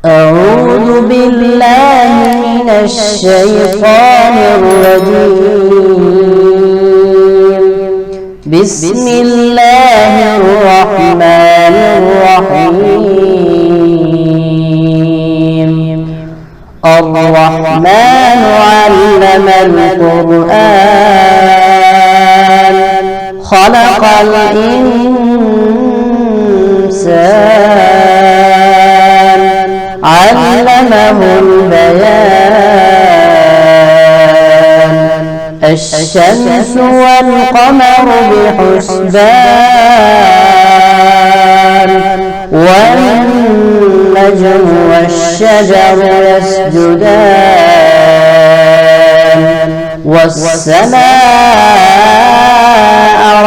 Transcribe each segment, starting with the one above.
أعوذ بالله من الشيطان الرجيم. بسم الله الرحمن الرحيم. الرحمن علم القرآن خلق الإنسان علمه البيان. الشمس والقمر بحسبان والنجم والشجر يسجدان. والسماء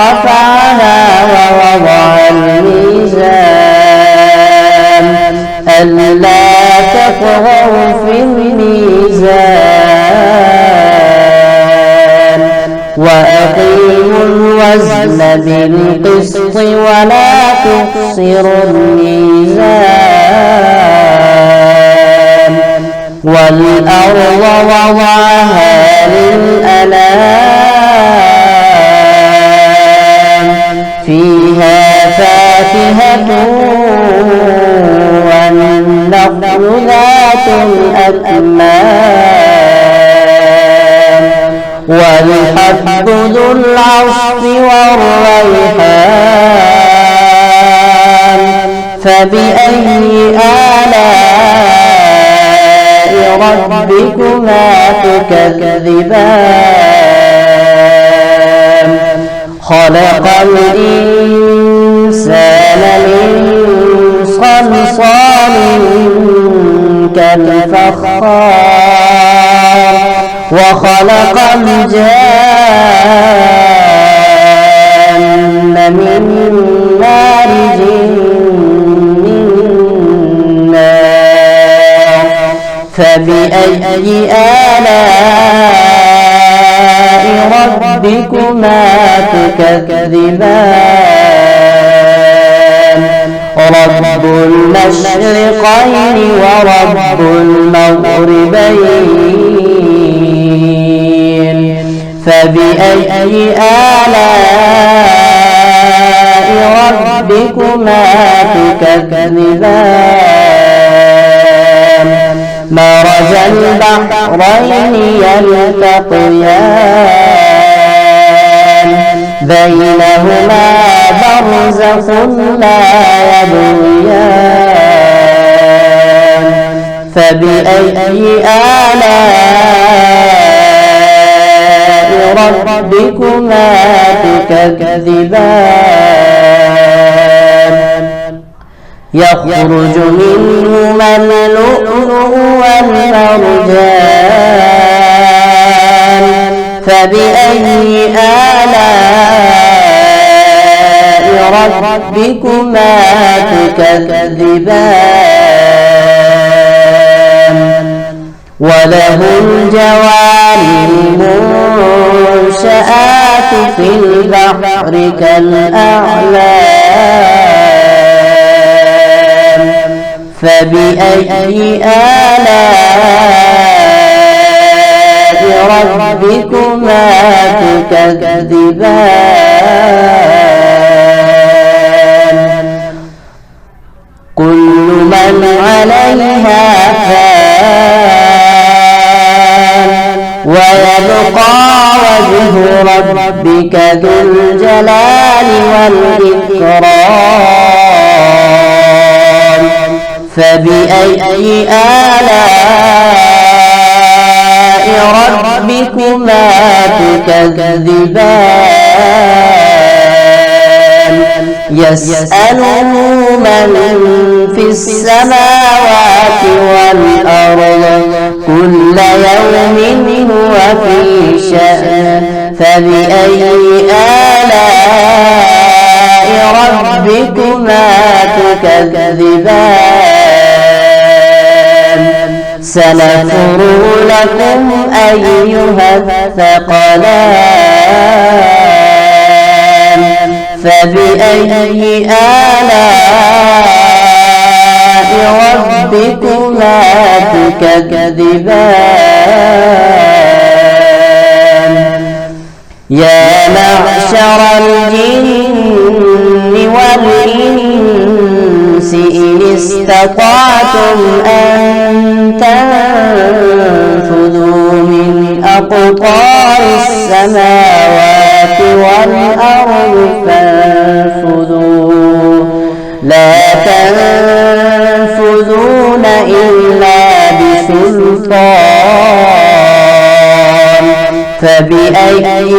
رفعها ووضع الميزان ألا تطغوا في الميزان وأقيموا الوزن بالقسط ولا تخسروا الميزان. والأرض وضعها للأنام فيها فاكهة والنخل ذات الأكمام والحب ذو العصف والريحان. فبأي آلاء ربكما تكذبان. خلق الإنسان من صلصال كالفخار وخلق الجان من مارج من نار. فبأي آلاء ربكما تكذبان. رب المشرقين ورب المغربين. فبأي آلاء ربكما تكذبان. مرج البحرين يلتقيان بينهما برزخ لا يبغيان. فبأي آلاء ربكما تكذبان. يخرج منهما اللؤلؤ والمرجان. فبأي آلاء ربكما تكذبان. وله الجوار المنشآت في البحر كالأعلام. فبأي آلاء ربكما تكذبان. كل من عليها فان ويبقى وجه ربك ذو الجلال والإكرام. فبأي آلاء ربكما تكذبان. يسأله من في السماوات والأرض كل يوم هو في شأن. فبأي آلاء ربكما تكذبان. سنفرغ لكم أيها الثقلان. فبأي آلاء ربكما تكذبان يا معشر الجن والإنس إن استطعتم أن تنفذوا من أقطار السماوات والأرض فانفذوا لا تنفذون إلا بسلطان فبأي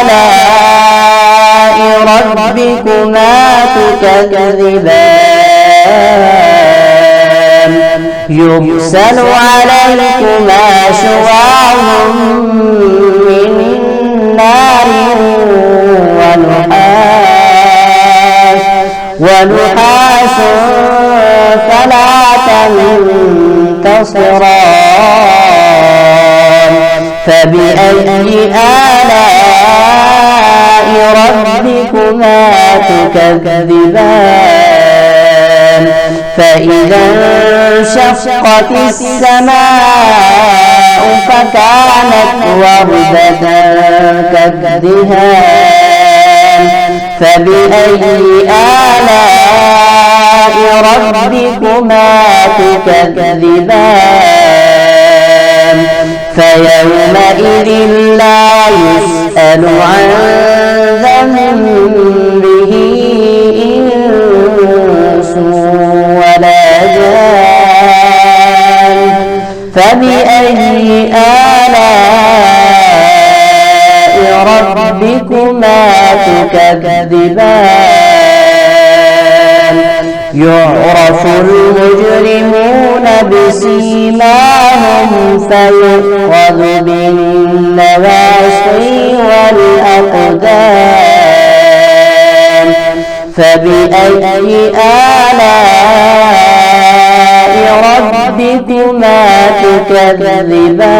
آلاء ربكما تكذبان يرسل عليكما شواظ من نار ونحاس فلا تنتصران فبأي آلاء ربكما تكذبان فإذا انشقت السماء فكانت وردة كالدهان فبأي آلاء ربكما تكذبان فيومئذ لا يسأل عن ذنبه إنس ولا جان فبأي آلاء ربكما تكذبان يعرف المجرمون بسيماهم فيؤخذ بالنواصي والأقدام فبأي آلاء ربكما تكذبان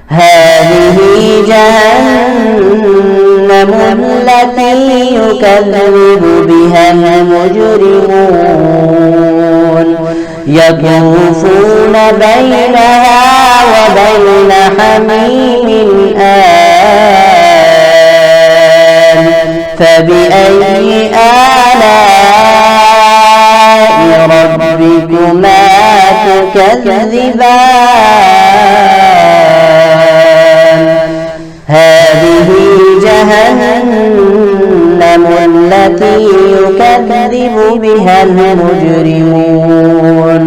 هذه جهنم التي يكذب بها المجرمون يطوفون بينها وبين حميم آن فبأي آلاء ربكما تكذبان هذه جهنم التي يكذب بها المجرمون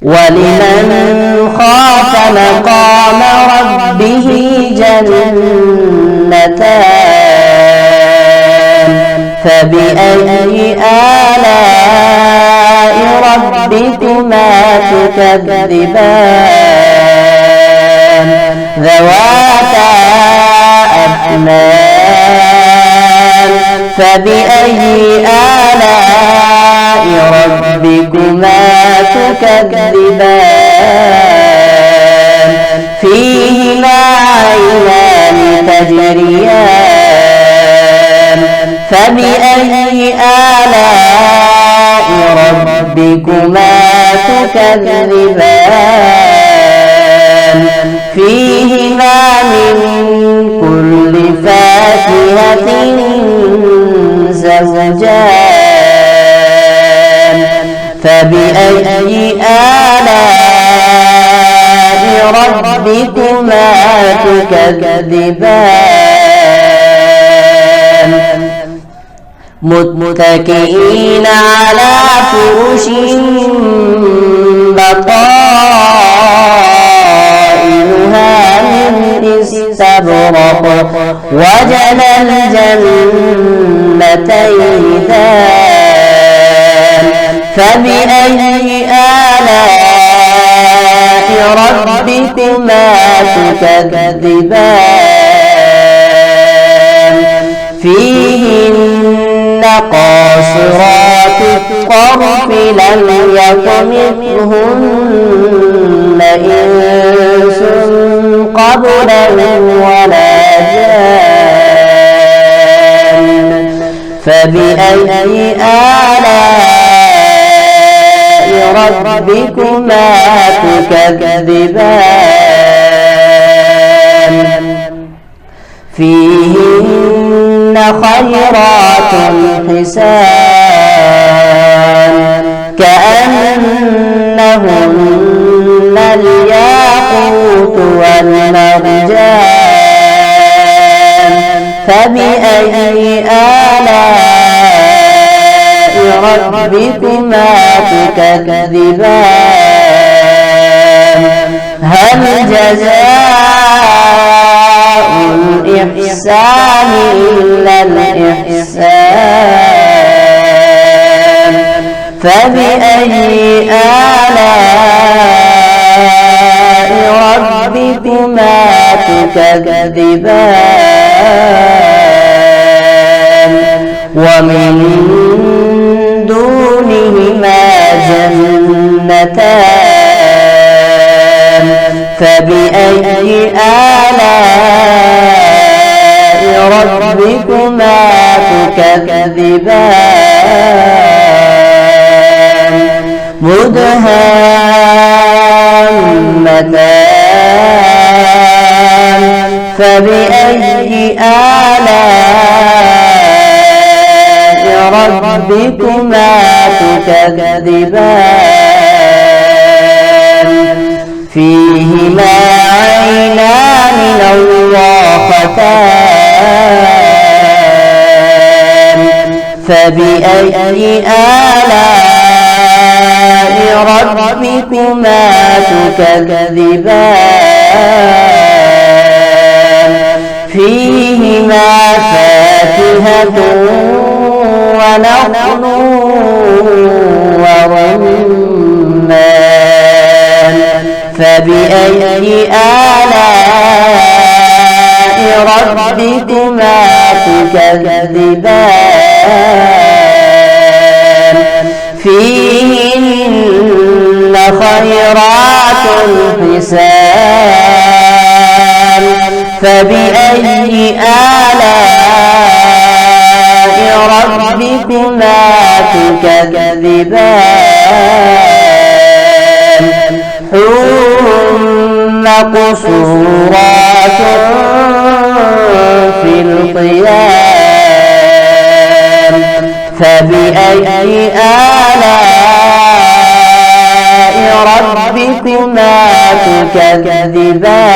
ولمن خاف مقام ربه جنتان فبأي آلاء ربكما تكذبان ذواتا أفنان فبأي آلاء ربكما تكذبان فيهما عينان تجريان فبأي آلاء ربكما تكذبان فيهما من كل فاكهة زوجان فبأي آلاء ربكما تكذبان متكئين على فرش بطائنها من استبرق وجنى الجنتين دان فبأي آلاء ربكما تكذبان فيهن قاصرات الطرف لم يطمثهن إنس قبلهم ولا جان فبأي آلاء ربكما تكذبان فيهن خيرات حسان كأنهن الياقوت والمرجان فبأي آلاء ربكما تكذبان هل جزاء الإحسان إلا الإحسان فبأي آلاء ربكما تكذبان ومن دونهما جنتان فبأي آلاء ربكما تكذبان مدهامتان فبأي آلاء ربكما تكذبان فيهما عينان نضاختان فبأي آلاء ربكما تكذبان فيهما فاكهة ونخل ورمان فبأي آلاء ربكما تكذبان فيهن خيرات حسان فبأي آلاء ربكما تكذبان حور مقصورات في الخيام فبأي آلاء ربكما تكذبان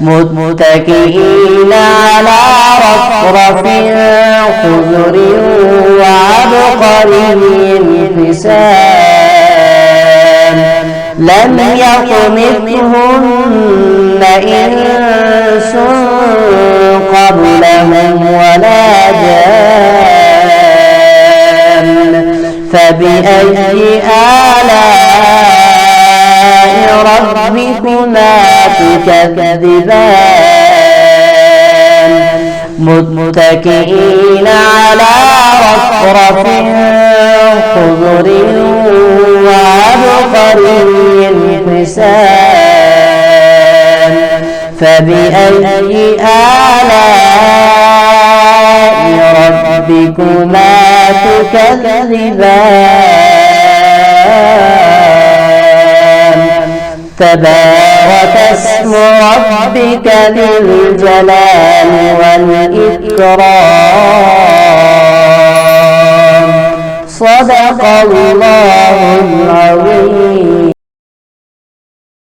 متكئين على رفرف خضر وعبقري حسان لم يطمثهن إنس قبلهم ولا جان فبأي آلاء ربكما تكذبان متكئين على رفرف خضر وعبقري حسان فبأي آلاء ربكما تكذبان تبارك اسم ربك ذي الجلال والإكرام صدق الله العظيم.